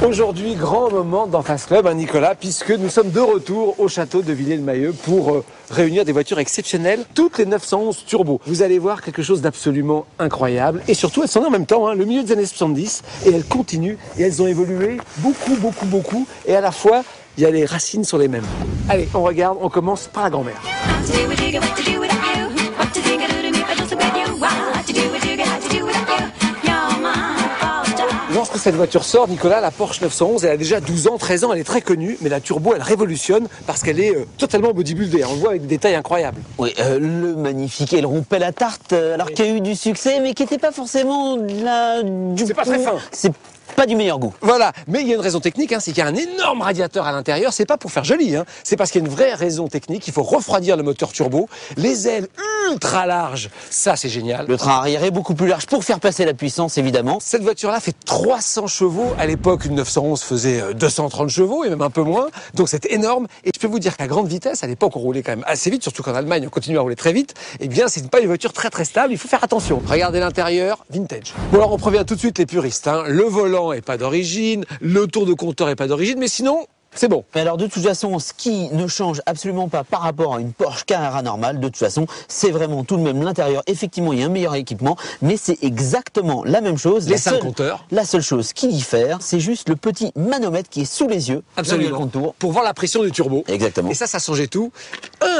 Aujourd'hui, grand moment dans Fast Club, hein, Nicolas, puisque nous sommes de retour au château de Villers-le-Mahieu pour réunir des voitures exceptionnelles, toutes les 911 turbo. Vous allez voir quelque chose d'absolument incroyable. Et surtout, elles sont nées en même temps, hein, le milieu des années 70, et elles continuent, et elles ont évolué beaucoup. Et à la fois, il y a les racines sur les mêmes. Allez, on regarde, on commence par la grand-mère. Lorsque cette voiture sort, Nicolas, la Porsche 911, elle a déjà 12 ans, 13 ans, elle est très connue, mais la turbo, elle révolutionne parce qu'elle est totalement bodybuildée. On le voit avec des détails incroyables. Oui, le magnifique aileron pelle à tarte, alors qu'il y a eu du succès, mais qui n'était pas forcément C'est pas très fin. C'est pas du meilleur goût. Voilà, mais il y a une raison technique, hein, c'est qu'il y a un énorme radiateur à l'intérieur. C'est pas pour faire joli, hein, c'est parce qu'il y a une vraie raison technique. Il faut refroidir le moteur turbo. Les ailes ultra larges, ça c'est génial. Le train arrière est beaucoup plus large pour faire passer la puissance, évidemment. Cette voiture-là fait 300 chevaux. À l'époque, une 911 faisait 230 chevaux et même un peu moins. Donc c'est énorme. Et je peux vous dire qu'à grande vitesse, à l'époque, on roulait quand même assez vite, surtout qu'en Allemagne, on continue à rouler très vite. Eh bien, c'est pas une voiture très stable. Il faut faire attention. Regardez l'intérieur, vintage. Bon alors, on prévient tout de suite les puristes, hein. Le volant est pas d'origine, le tour de compteur est pas d'origine, mais sinon, c'est bon. Mais alors de toute façon, ce qui ne change absolument pas par rapport à une Porsche Carrera normale, de toute façon, c'est vraiment tout de même l'intérieur. Effectivement, il y a un meilleur équipement, mais c'est exactement la même chose. Les 5 compteurs. La seule chose qui diffère, c'est juste le petit manomètre qui est sous les yeux. Absolument. Le contour. Pour voir la pression du turbo. Exactement. Et ça changeait tout.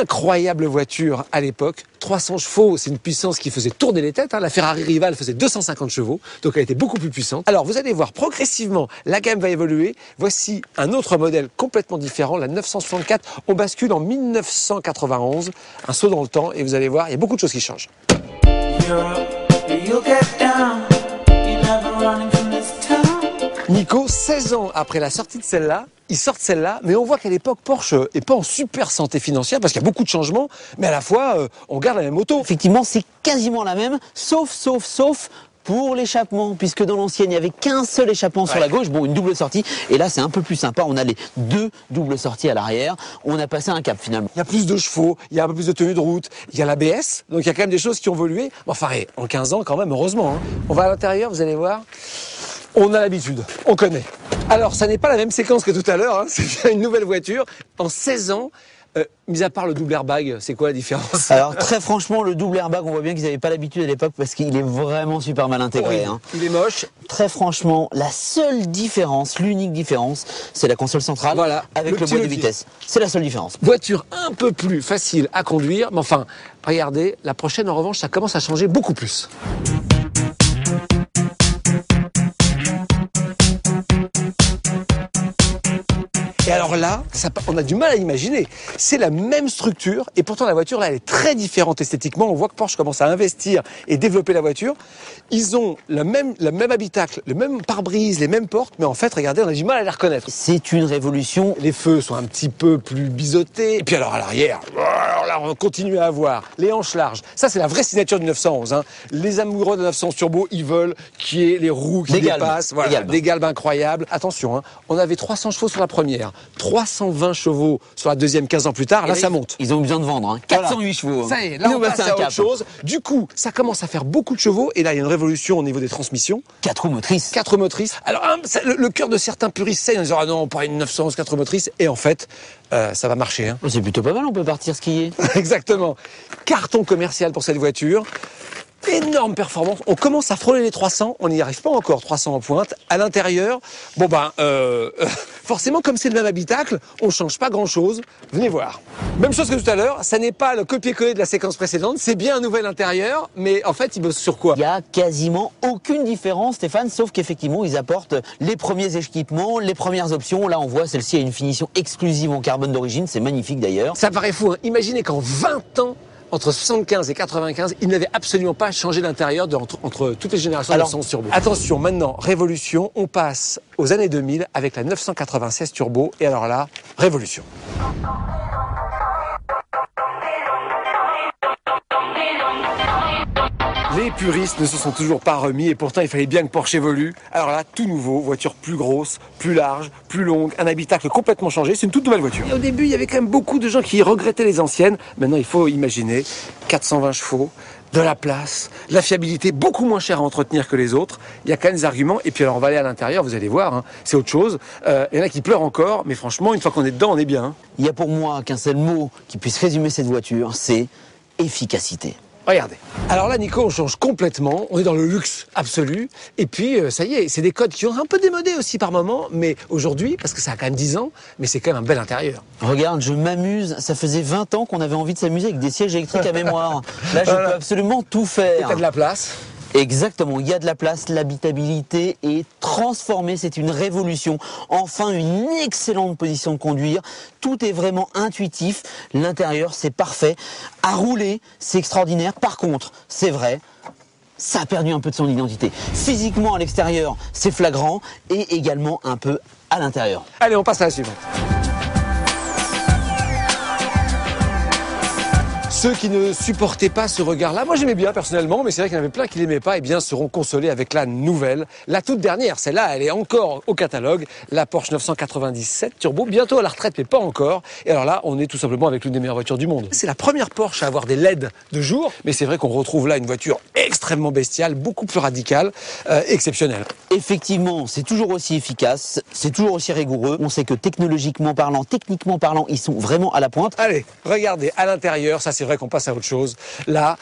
Incroyable voiture à l'époque. 300 chevaux, c'est une puissance qui faisait tourner les têtes. Hein. La Ferrari Rival faisait 250 chevaux, donc elle était beaucoup plus puissante. Alors vous allez voir, progressivement, la gamme va évoluer. Voici un autre modèle complètement différent, la 964. On bascule en 1991, un saut dans le temps, et vous allez voir, il y a beaucoup de choses qui changent. Nico, 16 ans après la sortie de celle-là, ils sortent celle-là, mais on voit qu'à l'époque, Porsche est pas en super santé financière parce qu'il y a beaucoup de changements, mais à la fois, on garde la même auto. Effectivement, c'est quasiment la même, sauf pour l'échappement, puisque dans l'ancienne, il n'y avait qu'un seul échappement sur la gauche, bon, une double sortie, et là, c'est un peu plus sympa, on a les deux doubles sorties à l'arrière, on a passé un cap finalement. Il y a plus de chevaux, il y a un peu plus de tenue de route, il y a l'ABS, donc il y a quand même des choses qui ont évolué. Enfin, en 15 ans quand même, heureusement. Hein. On va à l'intérieur, vous allez voir. On a l'habitude, on connaît. Alors, ça n'est pas la même séquence que tout à l'heure, hein. C'est bien une nouvelle voiture. En 16 ans, mis à part le double airbag, c'est quoi la différence? Alors, très franchement, le double airbag, on voit bien qu'ils n'avaient pas l'habitude à l'époque parce qu'il est vraiment super mal intégré. Oui, hein. Il est moche. Très franchement, la seule différence, l'unique différence, c'est la console centrale voilà, avec le boîte de vitesse. C'est la seule différence. Voiture un peu plus facile à conduire, mais enfin, regardez, la prochaine, en revanche, ça commence à changer beaucoup plus. Et alors là, on a du mal à imaginer. C'est la même structure et pourtant la voiture là, elle est très différente esthétiquement. On voit que Porsche commence à investir et développer la voiture. Ils ont le même habitacle, le même pare-brise, les mêmes portes, mais en fait, regardez, on a du mal à les reconnaître. C'est une révolution. Les feux sont un petit peu plus biseautés. Et puis alors à l'arrière, alors là, on continue à avoir les hanches larges. Ça, c'est la vraie signature du 911. Hein. Les amoureux de 911 turbo, ils veulent qu'il y ait les roues qui dépassent. Voilà, des galbes incroyables. Attention, hein, on avait 300 chevaux sur la première. 320 chevaux sur la deuxième 15 ans plus tard, là ça monte. Ils ont besoin de vendre, hein. 408 chevaux. Hein. Ça y est, là on passe à autre chose. Du coup, ça commence à faire beaucoup de chevaux et là il y a une révolution au niveau des transmissions. 4 roues motrices. 4 motrices. Alors le cœur de certains puristes saigne en disant ah non, pas une 911 4 motrices et en fait ça va marcher. Hein. C'est plutôt pas mal, on peut partir skier. Exactement. Carton commercial pour cette voiture. Énorme performance. On commence à frôler les 300. On n'y arrive pas encore, 300 en pointe. À l'intérieur, bon forcément, comme c'est le même habitacle, on change pas grand-chose. Venez voir. Même chose que tout à l'heure, ça n'est pas le copier-coller de la séquence précédente. C'est bien un nouvel intérieur, mais en fait, il bosse sur quoi? Il y a quasiment aucune différence, Stéphane, sauf qu'effectivement, ils apportent les premiers équipements, les premières options. Là, on voit, celle-ci a une finition exclusive en carbone d'origine. C'est magnifique d'ailleurs. Ça paraît fou, hein. Imaginez qu'en 20 ans, entre 75 et 95, il n'avait absolument pas changé l'intérieur entre toutes les générations de 911 turbo. Attention, maintenant, révolution, on passe aux années 2000 avec la 996 turbo. Et alors là, révolution. Les puristes ne se sont toujours pas remis et pourtant il fallait bien que Porsche évolue. Alors là, tout nouveau, voiture plus grosse, plus large, plus longue, un habitacle complètement changé, c'est une toute nouvelle voiture. Et au début, il y avait quand même beaucoup de gens qui regrettaient les anciennes. Maintenant, il faut imaginer 420 chevaux, de la place, la fiabilité, beaucoup moins chère à entretenir que les autres. Il y a quand même des arguments. Et puis alors on va aller à l'intérieur, vous allez voir, hein, c'est autre chose. Il y en a qui pleurent encore, mais franchement, une fois qu'on est dedans, on est bien. Hein. Il y a pour moi qu'un seul mot qui puisse résumer cette voiture, c'est efficacité. Regardez. Alors là, Nico, on change complètement. On est dans le luxe absolu. Et puis, ça y est, c'est des codes qui ont un peu démodé aussi par moment. Mais aujourd'hui, parce que ça a quand même 10 ans, mais c'est quand même un bel intérieur. Regarde, je m'amuse. Ça faisait 20 ans qu'on avait envie de s'amuser avec des sièges électriques à mémoire. Là, je peux absolument tout faire. Et t'as de la place. Exactement, il y a de la place, l'habitabilité est transformée, c'est une révolution. Enfin, une excellente position de conduire, tout est vraiment intuitif, l'intérieur c'est parfait. À rouler, c'est extraordinaire. Par contre, c'est vrai, ça a perdu un peu de son identité. Physiquement à l'extérieur, c'est flagrant et également un peu à l'intérieur. Allez, on passe à la suivante. Ceux qui ne supportaient pas ce regard-là, moi j'aimais bien personnellement, mais c'est vrai qu'il y en avait plein qui l'aimaient pas, et bien seront consolés avec la nouvelle, la toute dernière. Celle-là, elle est encore au catalogue, la Porsche 997 Turbo, bientôt à la retraite, mais pas encore. Et alors là, on est tout simplement avec l'une des meilleures voitures du monde. C'est la première Porsche à avoir des LED de jour, mais c'est vrai qu'on retrouve là une voiture extrêmement bestiale, beaucoup plus radicale, exceptionnelle. Effectivement, c'est toujours aussi efficace, c'est toujours aussi rigoureux. On sait que technologiquement parlant, techniquement parlant, ils sont vraiment à la pointe. Allez, regardez, à l'intérieur, ça c'est vrai qu'on passe à autre chose. Là,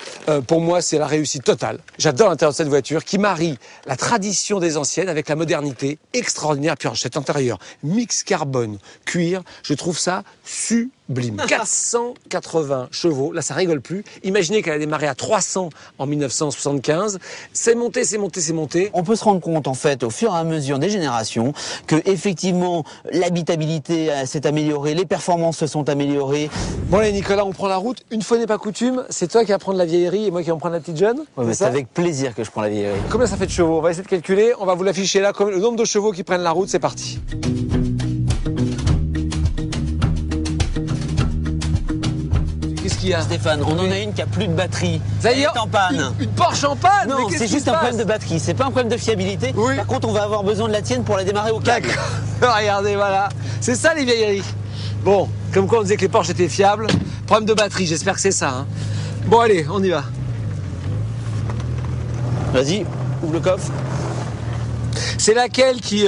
pour moi, c'est la réussite totale. J'adore l'intérieur de cette voiture qui marie la tradition des anciennes avec la modernité extraordinaire. Puis alors, cet intérieur, mix carbone, cuir, je trouve ça sublime. 480 chevaux, là ça rigole plus. Imaginez qu'elle a démarré à 300 en 1975. C'est monté, c'est monté, c'est monté. On peut se rendre compte en fait au fur et à mesure des générations que effectivement l'habitabilité s'est améliorée, les performances se sont améliorées. Bon allez Nicolas, on prend la route. Une fois n'est pas coutume, c'est toi qui vas prendre la vieillerie et moi qui vais prendre la petite jeune. Ouais, c'est avec plaisir que je prends la vieillerie. Combien ça fait de chevaux? On va essayer de calculer. On va vous l'afficher là, comme le nombre de chevaux qui prennent la route. C'est parti. Qu'est-ce qu'il y a? Stéphane, on en a une qui a plus de batterie. Ça y est, elle est en panne. Une Porsche en panne? Non, c'est juste un problème de batterie, c'est pas un problème de fiabilité. Oui. Par contre, on va avoir besoin de la tienne pour la démarrer au câble. D'accord. Regardez, voilà. C'est ça les vieilleries. Bon, comme quoi on disait que les Porsche étaient fiables. Problème de batterie, j'espère que c'est ça. Hein. Bon allez, on y va. Vas-y, ouvre le coffre. C'est laquelle qui...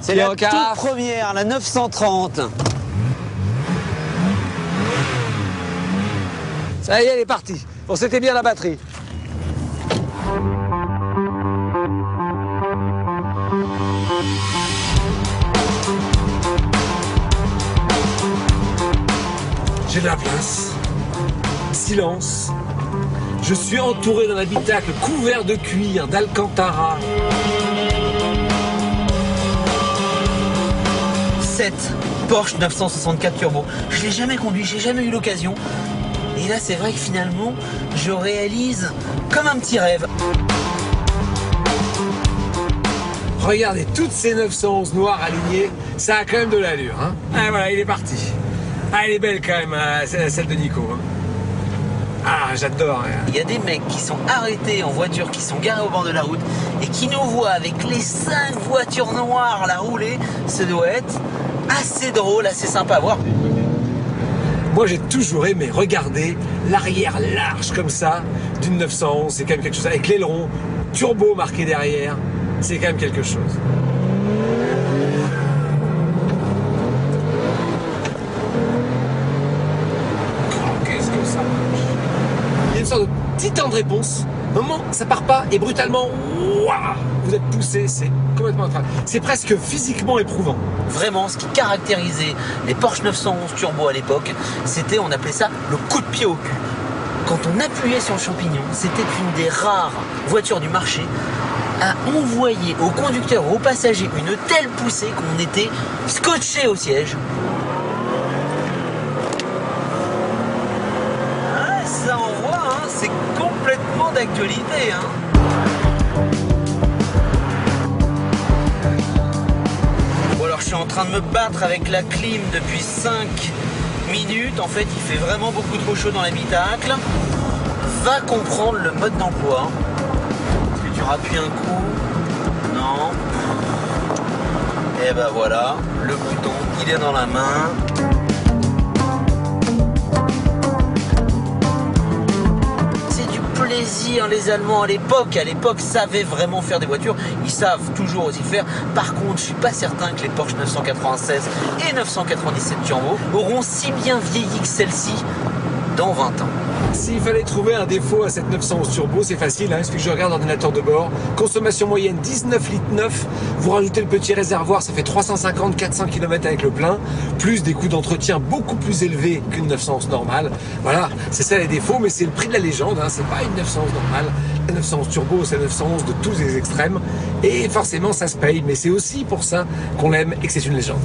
C'est la toute première, la 930. Ça y est, elle est partie. Bon, c'était bien la batterie. J'ai de la place. Silence. Je suis entouré d'un habitacle couvert de cuir, d'Alcantara. Cette Porsche 964 Turbo. Je l'ai jamais conduit, j'ai jamais eu l'occasion. Et là, c'est vrai que finalement, je réalise comme un petit rêve. Regardez, toutes ces 911 noires alignées, ça a quand même de l'allure. Hein. Ah voilà, il est parti. Ah, elle est belle quand même, celle de Nico. Hein. Ah, j'adore. Hein. Il y a des mecs qui sont arrêtés en voiture, qui sont garés au bord de la route et qui nous voient avec les 5 voitures noires là rouler. Ça doit être assez drôle, assez sympa à voir. Moi, j'ai toujours aimé regarder l'arrière large comme ça d'une 911. C'est quand même quelque chose. Avec l'aileron turbo marqué derrière, c'est quand même quelque chose. Oh, qu'est-ce que ça marche. Il y a une sorte de petit temps de réponse. Au moment où ça part pas et brutalement, ouah, vous êtes poussé, c'est complètement incroyable. C'est presque physiquement éprouvant. Vraiment, ce qui caractérisait les Porsche 911 Turbo à l'époque, c'était, on appelait ça le coup de pied au cul. Quand on appuyait sur le champignon, c'était une des rares voitures du marché à envoyer aux conducteurs, aux passagers une telle poussée qu'on était scotché au siège. Ah, ça envoie, hein, c'est complètement d'actualité. Hein. Je suis en train de me battre avec la clim depuis 5 minutes. En fait, il fait vraiment beaucoup trop chaud dans l'habitacle. Va comprendre le mode d'emploi. Est-ce que tu rappuies un coup? Non. Et ben voilà, le bouton, il est dans la main. C'est du allez-y, hein, les Allemands à l'époque savaient vraiment faire des voitures. Ils savent toujours aussi faire. Par contre, je suis pas certain que les Porsche 996 et 997 Turbo auront si bien vieilli que celle-ci dans 20 ans. S'il fallait trouver un défaut à cette 911 Turbo, c'est facile, hein, il suffit que je regarde l'ordinateur de bord. Consommation moyenne 19 litres 9, vous rajoutez le petit réservoir, ça fait 350-400 km avec le plein, plus des coûts d'entretien beaucoup plus élevés qu'une 911 normale. Voilà, c'est ça les défauts, mais c'est le prix de la légende, hein, c'est pas une 911 normale. La 911 Turbo, c'est la 911 de tous les extrêmes, et forcément ça se paye, mais c'est aussi pour ça qu'on l'aime et que c'est une légende.